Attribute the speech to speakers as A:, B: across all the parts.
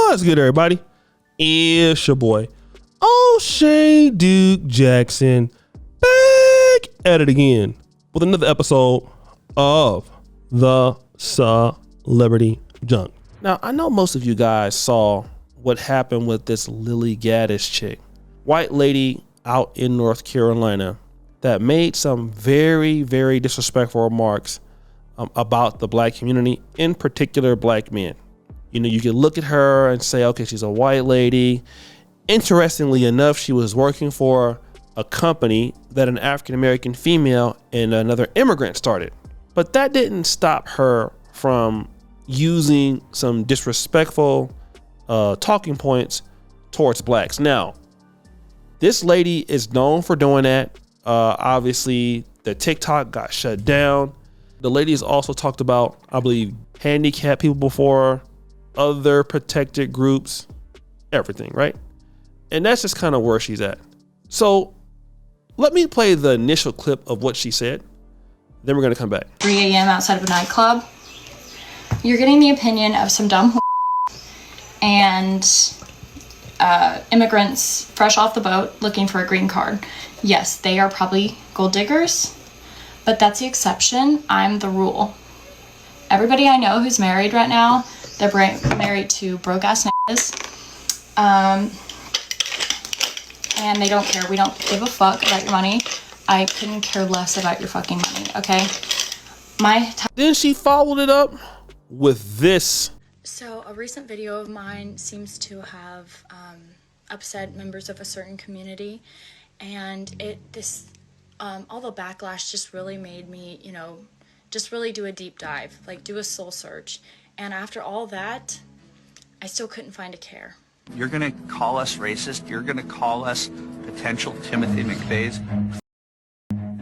A: What's good, everybody? It's your boy, O'Shea Duke Jackson, back at it again with another episode of the Celebrity Junk. Now, I know most of you guys saw what happened with this Lily Gaddis chick, white lady out in North Carolina that made some very, very disrespectful remarks about the black community, in particular black men. You know, you can look at her and say, okay, she's a white lady. Interestingly enough, she was working for a company that an African-American female and another immigrant started. But that didn't stop her from using some disrespectful talking points towards blacks. Now, this lady is known for doing that. Obviously, the TikTok got shut down. The lady has also talked about, I believe, handicapped people before, other protected groups, everything, right? And that's just kind of where she's at. So let me play the initial clip of what she said. Then we're going to come back.
B: 3 a.m. outside of a nightclub. You're getting the opinion of some dumb and immigrants fresh off the boat looking for a green card. Yes, they are probably gold diggers, but that's the exception. I'm the rule. Everybody I know who's married right now, they're married to broke ass niggas. And they don't care. We don't give a fuck about your money. I couldn't care less about your fucking money, okay?
A: Then she followed it up with this.
B: So a recent video of mine seems to have upset members of a certain community, and all the backlash just really made me, just really do a deep dive, like do a soul search. And after all that, I still couldn't find a care.
C: You're gonna call us racist? You're gonna call us potential Timothy McVeighs?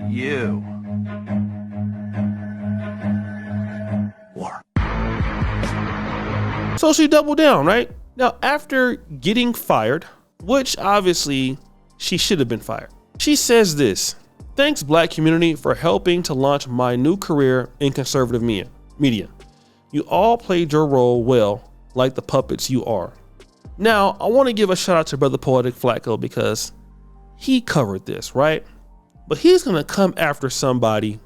C: You. War.
A: So she doubled down, right? Now, after getting fired, which obviously she should have been fired, she says this: "Thanks, black community, for helping to launch my new career in conservative media. You all played your role well, like the puppets you are." Now, I want to give a shout out to Brother Poetic Flacco because he covered this, right? But he's going to come after somebody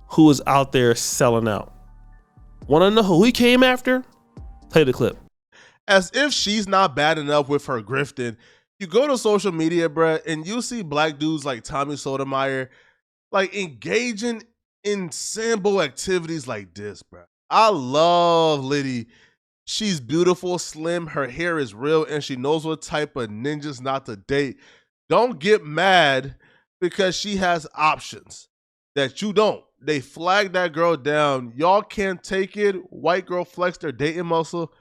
A: who is out there selling out. Want to know who he came after? Play the clip.
D: As if she's not bad enough with her grifting, you go to social media, bruh, and you see black dudes like Tommy Sotomayor, like engaging in simple activities like this, bruh. I love Liddy. She's beautiful, slim, her hair is real, and she knows what type of ninjas not to date. Don't get mad because she has options that you don't. They flagged that girl down. Y'all can't take it. White girl flex their dating muscle.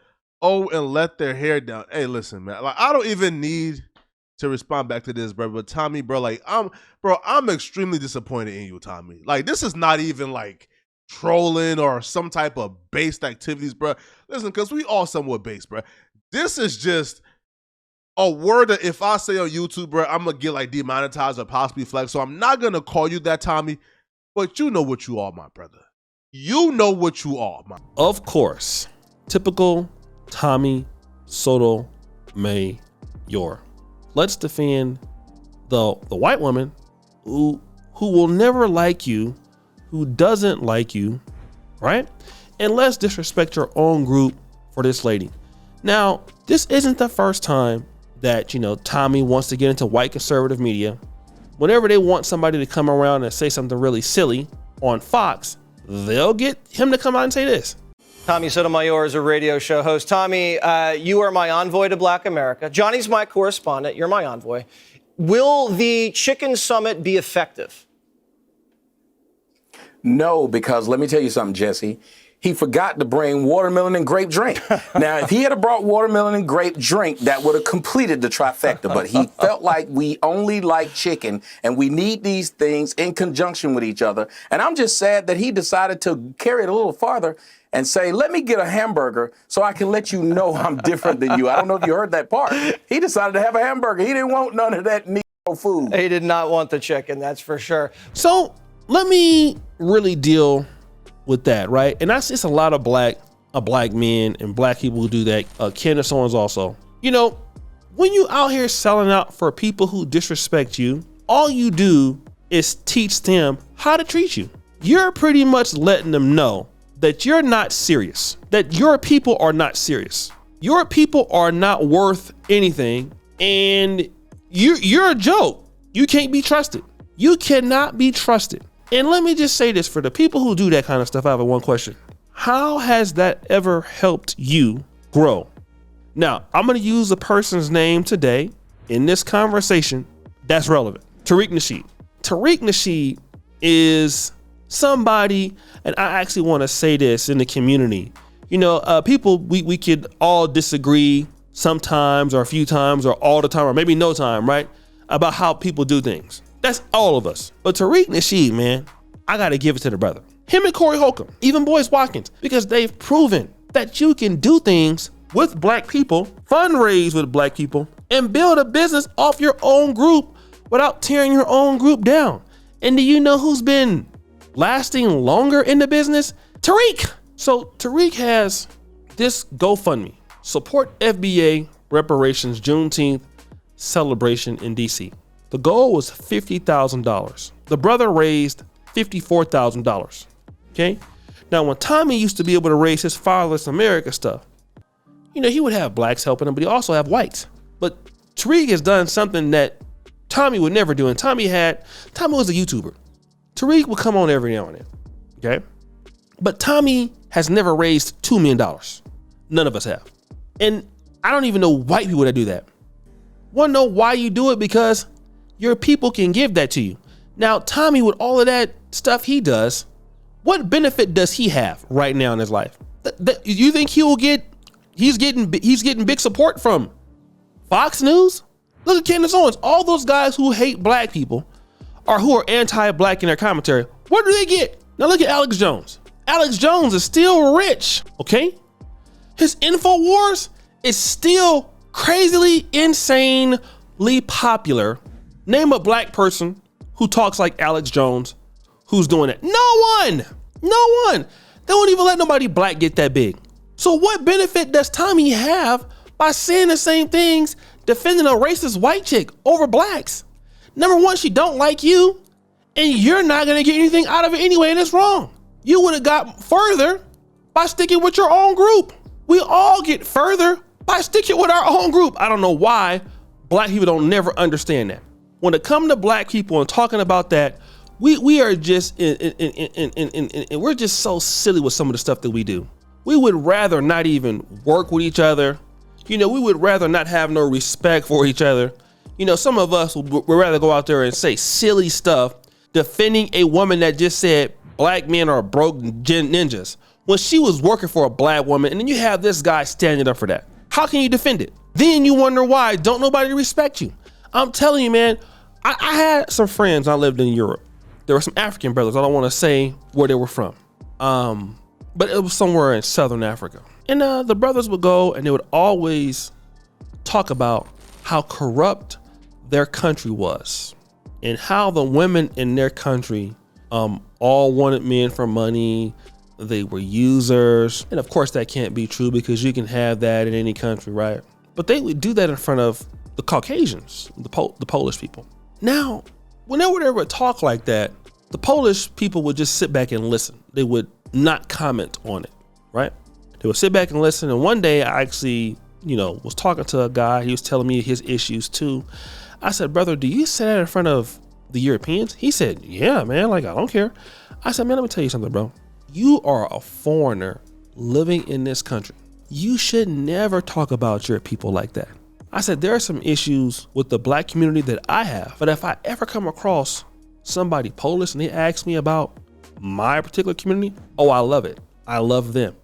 D: Oh, and let their hair down. Hey, listen, man. Like, I don't even need to respond back to this, bro. But Tommy, bro, like, I'm extremely disappointed in you, Tommy. Like, this is not even like trolling or some type of based activities, bro. Listen, because we all somewhat based, bro. This is just a word that if I say on YouTube, bro, I'm gonna get like demonetized or possibly flagged. So I'm not gonna call you that, Tommy. But you know what you are, my brother. You know what you are, my.
A: Of course, typical Tommy Sotomayor. Let's defend the white woman who will never like you, who doesn't like you, right? And let's disrespect your own group for this lady. Now, this isn't the first time that, Tommy wants to get into white conservative media. Whenever they want somebody to come around and say something really silly on Fox, they'll get him to come out and say this.
E: Tommy Sotomayor is a radio show host. Tommy, you are my envoy to Black America. Johnny's my correspondent. You're my envoy. Will the chicken summit be effective?
F: No, because let me tell you something, Jesse. He forgot to bring watermelon and grape drink. Now, if he had brought watermelon and grape drink, that would have completed the trifecta. But he felt like we only like chicken, and we need these things in conjunction with each other. And I'm just sad that he decided to carry it a little farther and say, let me get a hamburger so I can let you know I'm different than you. I don't know if you heard that part. He decided to have a hamburger. He didn't want none of that Negro food.
E: He did not want the chicken, that's for sure.
A: So let me really deal with that, right? And that's just a lot of black black men and black people who do that. Candace Owens also. You know, when you out here selling out for people who disrespect you, all you do is teach them how to treat you. You're pretty much letting them know that you're not serious, that your people are not serious. Your people are not worth anything, and you're a joke. You can't be trusted. You cannot be trusted. And let me just say this, for the people who do that kind of stuff, I have one question. How has that ever helped you grow? Now, I'm going to use a person's name today in this conversation that's relevant. Tariq Nasheed. Tariq Nasheed is somebody, and I actually want to say this in the community. You know, people, we could all disagree sometimes or a few times or all the time or maybe no time, right? About how people do things. That's all of us. But Tariq Nasheed, man, I got to give it to the brother. Him and Corey Holcomb, even Boyce Watkins, because they've proven that you can do things with black people, fundraise with black people, and build a business off your own group without tearing your own group down. And do you know who's been lasting longer in the business? Tariq. So Tariq has this GoFundMe, support FBA reparations Juneteenth celebration in DC. The goal was $50,000. The brother raised $54,000. Okay. Now, when Tommy used to be able to raise his Fatherless America stuff, you know, he would have blacks helping him, but he also have whites. But Tariq has done something that Tommy would never do. And Tommy was a YouTuber. Tariq would come on every now and then. Okay. But Tommy has never raised $2 million. None of us have. And I don't even know white people that do that. Want to know why you do it? Because your people can give that to you. Now, Tommy, with all of that stuff he does, what benefit does he have right now in his life? You think he's getting big support from Fox News? Look at Candace Owens. All those guys who hate black people or who are anti-black in their commentary, what do they get? Now look at Alex Jones. Alex Jones is still rich, okay? His InfoWars is still crazily, insanely popular. Name a black person who talks like Alex Jones who's doing it. No one. They won't even let nobody black get that big. So what benefit does Tommy have by saying the same things, defending a racist white chick over blacks? Number one, she don't like you, and you're not gonna get anything out of it anyway, and it's wrong. You would have got further by sticking with your own group. We all get further by sticking with our own group. I don't know why black people don't never understand that. When it comes to black people and talking about that, we are just we're just so silly with some of the stuff that we do. We would rather not even work with each other. You know, we would rather not have no respect for each other. You know, some of us would rather go out there and say silly stuff defending a woman that just said black men are broke ninjas when she was working for a black woman, and then you have this guy standing up for that. How can you defend it? Then you wonder why don't nobody respect you. I'm telling you, man, I had some friends when I lived in Europe. There were some African brothers. I don't want to say where they were from. But it was somewhere in Southern Africa. And the brothers would go and they would always talk about how corrupt their country was and how the women in their country all wanted men for money. They were users. And of course that can't be true because you can have that in any country, right? But they would do that in front of the Caucasians, the Polish people. Now, whenever they would talk like that, the Polish people would just sit back and listen. They would not comment on it, right? They would sit back and listen. And one day I actually, was talking to a guy. He was telling me his issues too. I said, brother, do you say that in front of the Europeans? He said, yeah, man, like, I don't care. I said, man, let me tell you something, bro. You are a foreigner living in this country. You should never talk about your people like that. I said, there are some issues with the black community that I have, but if I ever come across somebody Polish and they ask me about my particular community, oh, I love it. I love them.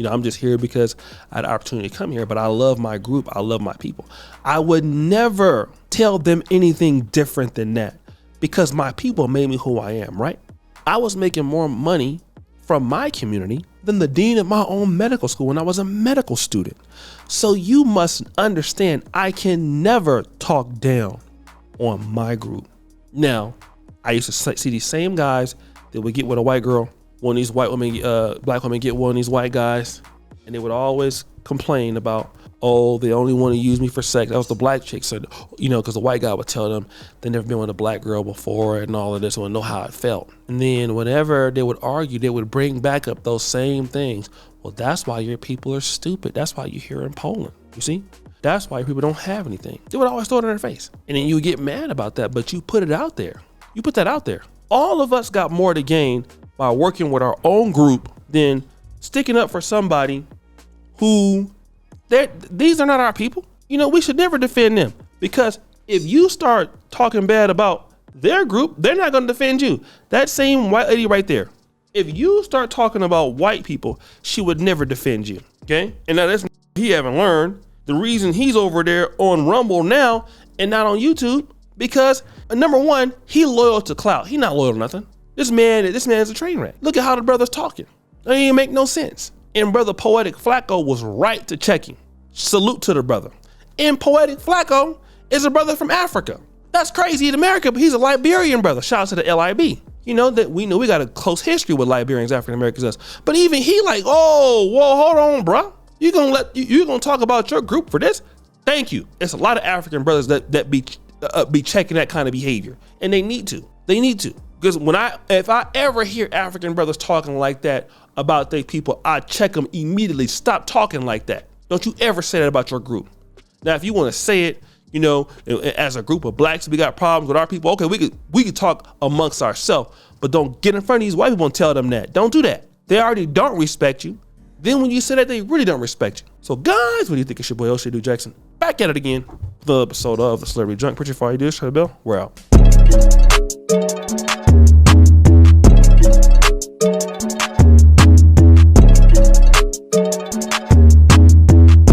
A: I'm just here because I had the opportunity to come here, but I love my group. I love my people. I would never tell them anything different than that because my people made me who I am, right? I was making more money from my community than the dean of my own medical school when I was a medical student. So you must understand, I can never talk down on my group. Now, I used to see these same guys that would get with a white girl, one of these white women, black women get one of these white guys. And they would always complain about, oh, they only want to use me for sex. That was the black chick said, you know, because the white guy would tell them they never been with a black girl before and all of this, and know how it felt. And then whenever they would argue, they would bring back up those same things. Well, that's why your people are stupid. That's why you hear in Poland. You see? That's why your people don't have anything. They would always throw it in their face. And then you would get mad about that, but you put it out there. You put that out there. All of us got more to gain by working with our own group than sticking up for somebody who, these are not our people. You know, we should never defend them, because if you start talking bad about their group, they're not going to defend you. That same white lady right there, if you start talking about white people, she would never defend you, okay? And now that's he haven't learned. The reason he's over there on Rumble now and not on YouTube, because number one, he loyal to clout. He not loyal to nothing. This man is a train wreck. Look at how the brother's talking. That ain't make no sense. And brother Poetic Flacco was right to check him. Salute to the brother. And Poetic Flacco is a brother from Africa. That's crazy in America, but he's a Liberian brother. Shout out to the LIB. You know that we know we got a close history with Liberians, African Americans. But even he like, oh, whoa, hold on, bro. You're gonna talk about your group for this? Thank you. It's a lot of African brothers that be checking that kind of behavior, and they need to. They need to, because if I ever hear African brothers talking like that about their people, I check them immediately. Stop talking like that. Don't you ever say that about your group. Now, if you want to say it, you know, as a group of blacks, we got problems with our people. Okay, we could talk amongst ourselves, but don't get in front of these white people and tell them that. Don't do that. They already don't respect you. Then when you say that, they really don't respect you. So guys, what do you think? It's your boy O'Shea Duke Jackson. Back at it again. The episode of The Celebrity Junk. Pretty far you do, shut the bell. We're out.